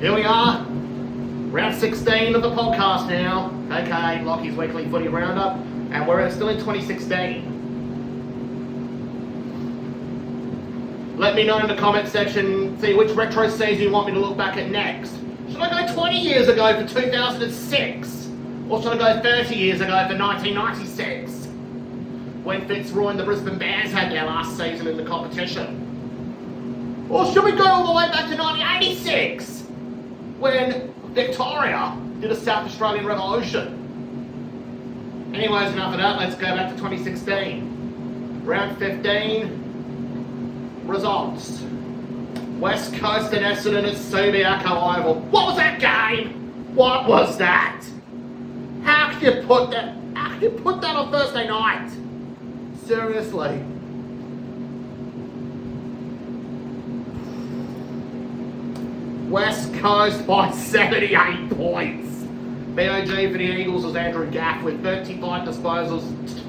Here we are, round 16 of the podcast now. Okay, Lachie's weekly footy roundup, and we're still in 2016. Let me know in the comment section, see which retro season you want me to look back at next. Should I go 20 years ago for 2006? Or should I go 30 years ago for 1996? When Fitzroy and the Brisbane Bears had their last season in the competition? Or should we go all the way back to 1986? When Victoria did a South Australian revolution? Anyways, enough of that, let's go back to 2016. Round 15, results. West Coast and Essendon at Subiaco Oval. What was that game? What was that? How could you put that on Thursday night? Seriously. West Coast by 78 points. BOG for the Eagles was Andrew Gaff with 35 disposals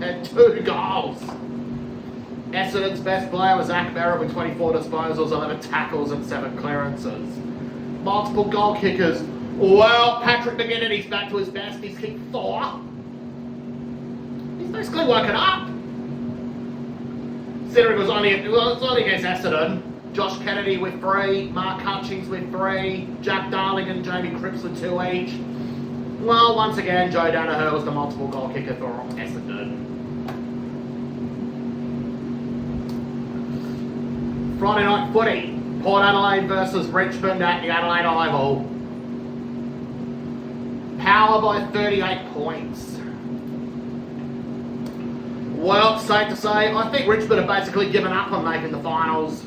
and 2 goals. Essendon's best player was Zach Barrett with 24 disposals, 11 tackles and 7 clearances. Multiple goal kickers. Well, Patrick McGinnity's back to his best. He's kicked 4. He's basically woken up. Considering it was only against Essendon. Josh Kennedy with 3, Mark Hutchings with 3, Jack Darling and Jamie Cripps with 2 each. Well, once again, Joe Danaher was the multiple goal kicker for Essendon. Friday night footy, Port Adelaide versus Richmond at the Adelaide Oval. Power by 38 points. Well, it's safe to say, I think Richmond have basically given up on making the finals.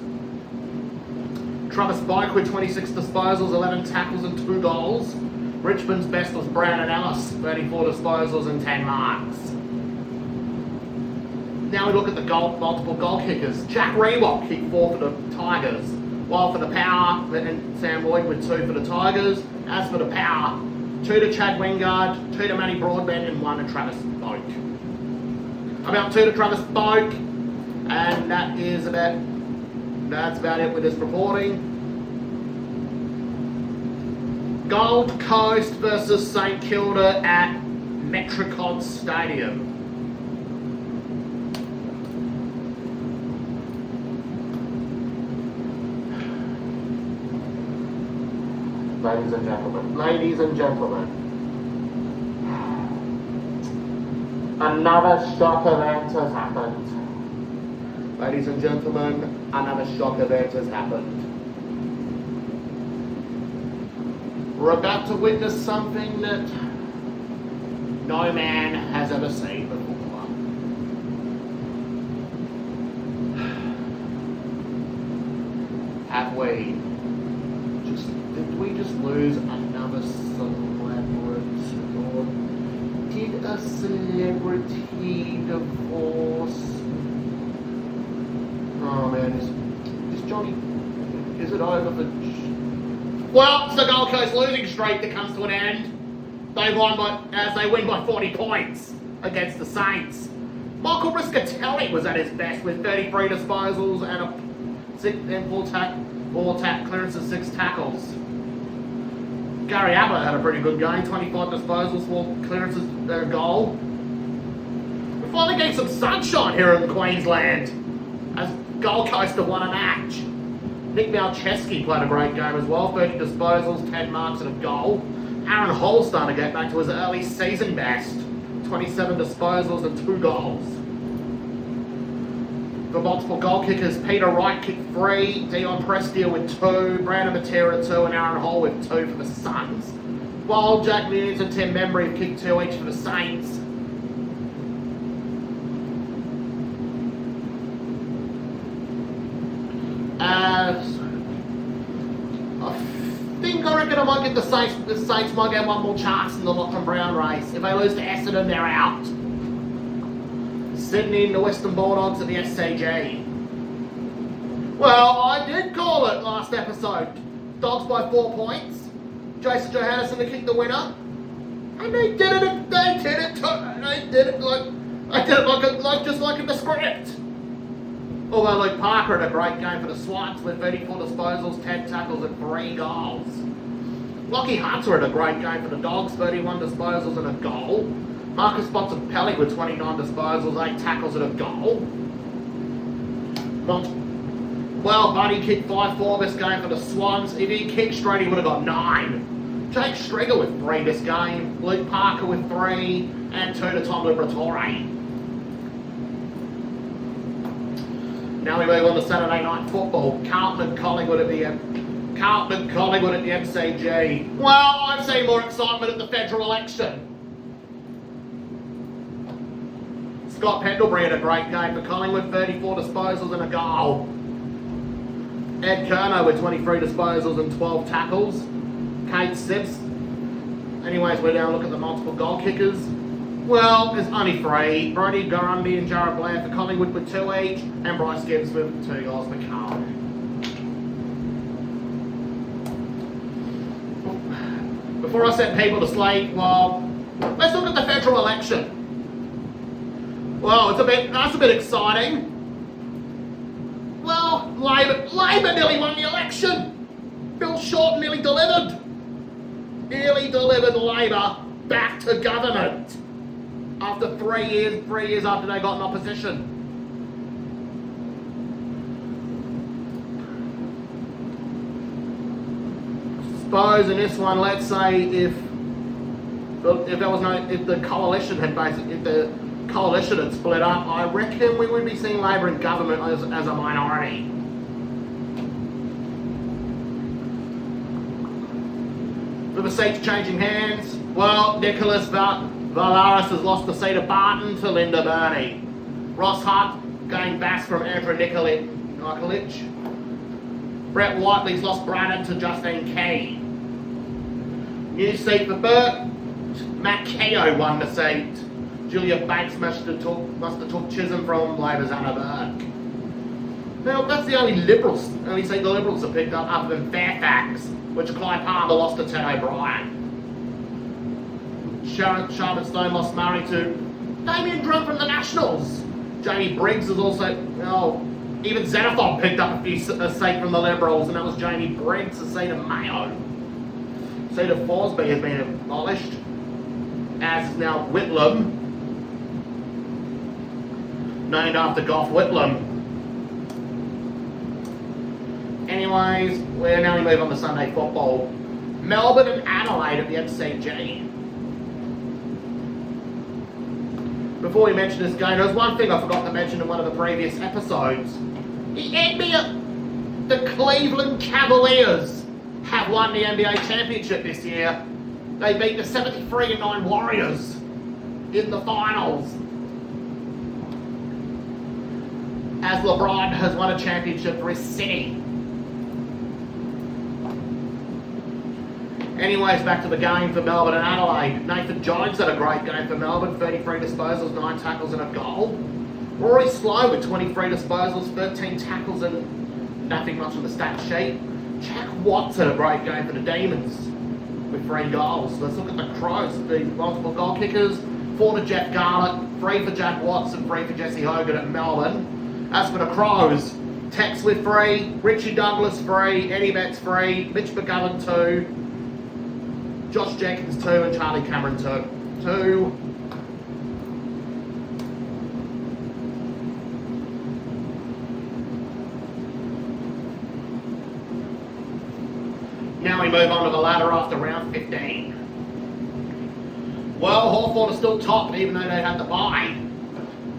Travis Bike with 26 disposals, 11 tackles and 2 goals. Richmond's best was Brandon Ellis, 34 disposals and 10 marks. Now we look at the multiple goal kickers. Jack Rewalt kicked 4 for the Tigers, while for the Power, and Sam Lloyd with 2 for the Tigers. As for the Power, 2 to Chad Wingard, 2 to Matty Broadbent and 1 to Travis Boak. About 2 to Travis Boak, and that's about it with this reporting. Gold Coast versus St Kilda at Metricon Stadium. Ladies and gentlemen, another shock event has happened. Ladies and gentlemen, another shock event has happened. We're about to witness something that no man has ever seen before. Did we just lose another celebrity? Or did a celebrity divorce? Oh man, is Johnny, is it over for... Well, it's the Gold Coast losing streak that comes to an end. They win by 40 points against the Saints. Michael Riscatelli was at his best with 33 disposals and 4 clearances, 6 tackles. Gary Ablett had a pretty good game, 25 disposals, 4 clearances, and a goal. We're finally getting some sunshine here in Queensland as Gold Coast have won a match. Nick Malcheski played a great game as well, 30 disposals, 10 marks and a goal. Aaron Hall starting to get back to his early season best, 27 disposals and 2 goals. The multiple goal kickers, Peter Wright kicked 3, Dion Prestia with 2, Brandon Matera 2 and Aaron Hall with 2 for the Suns. While Jack Mews and Tim Membry have kicked 2 each for the Saints. I reckon I might get the Saints might get one more chance in the Lachlan Brown race. If they lose to Essendon, they're out. Sydney and the Western Bulldogs at the SCG. Well, I did call it last episode. Dogs by 4 points. Jason Johannesson to kick the winner. And they did it just like in the script. Although Luke Parker had a great game for the Swans with 34 disposals, 10 tackles and 3 goals. Lachie Hunter had a great game for the Dogs, 31 disposals and a goal. Marcus Bontempelli with 29 disposals, 8 tackles and a goal. Well, Buddy kicked 5-4 this game for the Swans. If he kicked straight, he would have got 9. Jake Stringer with 3 this game. Luke Parker with 3. And 2 to Tom Liberatore. Now we move on to Saturday Night Football. Carlton and Collingwood at the MCG. Well, I've seen more excitement at the federal election. Scott Pendlebury had a great game for Collingwood, 34 disposals and a goal. Ed Kerno with 23 disposals and 12 tackles. Kate Sips. Anyways, we're now looking at the multiple goal kickers. Well, there's only 3. Brody Garumbi and Jared Blair for Collingwood with 2 each, and Bryce Gibbs with 2 goals for Carlton. Before I set people to sleep, well, let's look at the federal election. Well, that's a bit exciting. Well, Labor nearly won the election. Bill Shorten nearly delivered. Labor back to government after 3 years after they got in opposition. Suppose in this one, let's say if the coalition had split up, I reckon we would be seeing Labor in government as a minority. With the seats changing hands, well, Nicholas Valaris has lost the seat of Barton to Linda Burney. Ross Hutt gained Bass from Andrew Nikolic. Brett Whiteley's lost Braddon to Justine Key. New seat for Burke. Matt Keogh won the seat. Julia Banks must have took Chisholm from Labor's Anna Burke. Now, that's the only seat the Liberals have picked up other than Fairfax, which Clive Palmer lost to Ted O'Brien. Sharman Stone lost Murray to Damien Drum from the Nationals. Jamie Briggs is also, even Xenophon picked up a seat from the Liberals, and that was Jamie Briggs, the seat of Mayo. The seat of Forsby has been abolished, as is now Whitlam, named after Gough Whitlam. Anyways, we're now we move on to Sunday football. Melbourne and Adelaide at the MCG. Before we mention this game, there was one thing I forgot to mention in one of the previous episodes. The Cleveland Cavaliers have won the NBA championship this year. They beat the 73-9 Warriors in the finals. As LeBron has won a championship for his city. Anyways, back to the game for Melbourne and Adelaide. Nathan Jones had a great game for Melbourne, 33 disposals, 9 tackles and a goal. Rory Slow with 23 disposals, 13 tackles and nothing much on the stat sheet. Jack Watts had a great game for the Demons with 3 goals. Let's look at the Crows, the multiple goal kickers. 4 to Jeff Garlett, 3 for Jack Watts and 3 for Jesse Hogan at Melbourne. As for the Crows, Tex with 3, Richie Douglas 3, Eddie Betts 3, Mitch McGovern 2, Josh Jenkins 2 and Charlie Cameron 2. Now we move on to the ladder after round 15. Well, Hawthorn are still top even though they had the bye.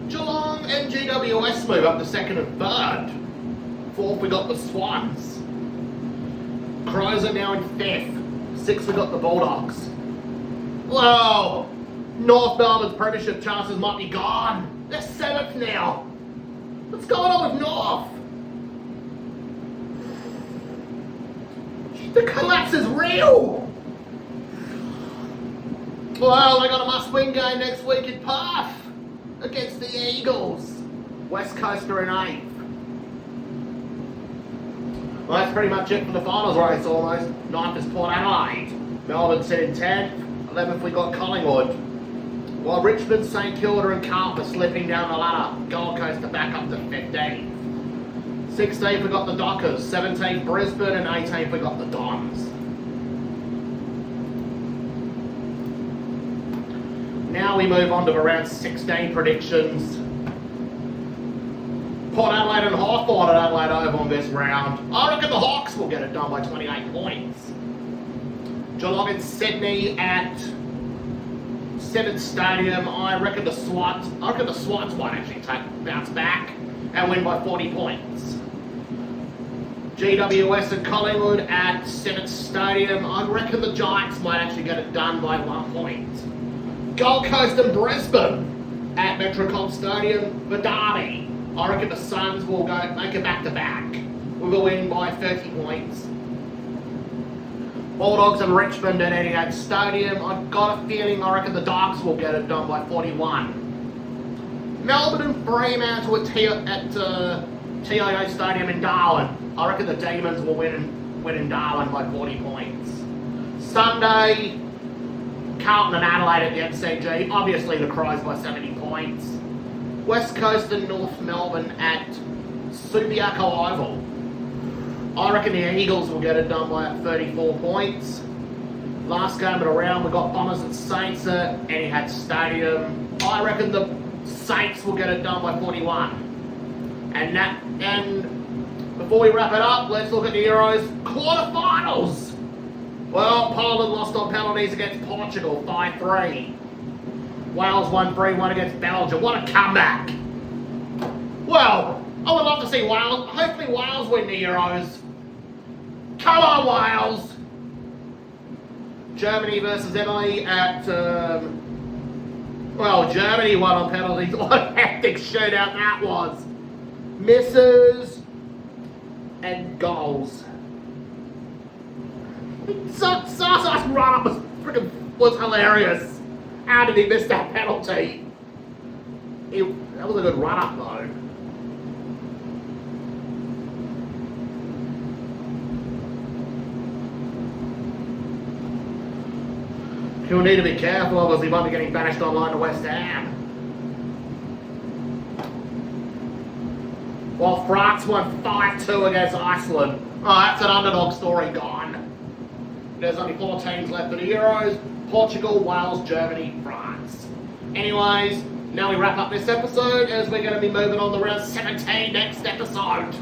Geelong and GWS move up to 2nd and 3rd. 4th we got the Swans. Crows are now in 5th. 6th we got the Bulldogs. Whoa! North Melbourne's premiership chances might be gone. They're 7th now. What's going on with North? The collapse is real. Well, they got a must-win game next week in Perth against the Eagles. West Coast are in 8th. Well, that's pretty much it for the finals race almost. 9th is Port Adelaide. Melbourne sit in 10th. 11th we got Collingwood. While Richmond, St Kilda and Carlton are slipping down the ladder. Gold Coast are back up to 15th. 16th we got the Dockers. 17th Brisbane and 18th we got the Dons. Now we move on to the round 16 predictions. Port Adelaide and Hawthorn at Adelaide Oval on this round. I reckon the Hawks will get it done by 28 points. Geelong and Sydney at Seventh Stadium. I reckon the Swans might actually bounce back and win by 40 points. GWS and Collingwood at Seventh Stadium. I reckon the Giants might actually get it done by 1 point. Gold Coast and Brisbane at Metricon Stadium. The Derby. I reckon the Suns will make it back-to-back with a win by 30 points. Bulldogs and Richmond at Etihad Stadium. I've got a feeling I reckon the Dogs will get it done by 41. Melbourne and Fremantle at TIO Stadium in Darwin. I reckon the Demons will win in Darwin by 40 points. Sunday, Carlton and Adelaide at the MCG. Obviously the Crows by 70 points. West Coast and North Melbourne at Subiaco Oval. I reckon the Eagles will get it done by 34 points. Last game of the round, we got Bombers and Saints at Etihad Stadium. I reckon the Saints will get it done by 41. And before we wrap it up, let's look at the Euros quarterfinals. Well, Poland lost on penalties against Portugal, 5-3. Wales won 3-1 against Belgium. What a comeback! Well, I would love to see Wales. Hopefully Wales win the Euros. Come on, Wales! Germany versus Italy at... Germany won on penalties. What a hectic shootout that was. Misses and goals. Sasa's run-up was hilarious. How did he miss that penalty? That was a good run-up though. He'll need to be careful, obviously, he might be getting banished online to West Ham. While France won 5-2 against Iceland. Oh, that's an underdog story gone. There's only 4 teams left for the Euros. Portugal, Wales, Germany, France. Anyways, now we wrap up this episode as we're going to be moving on to round 17 next episode.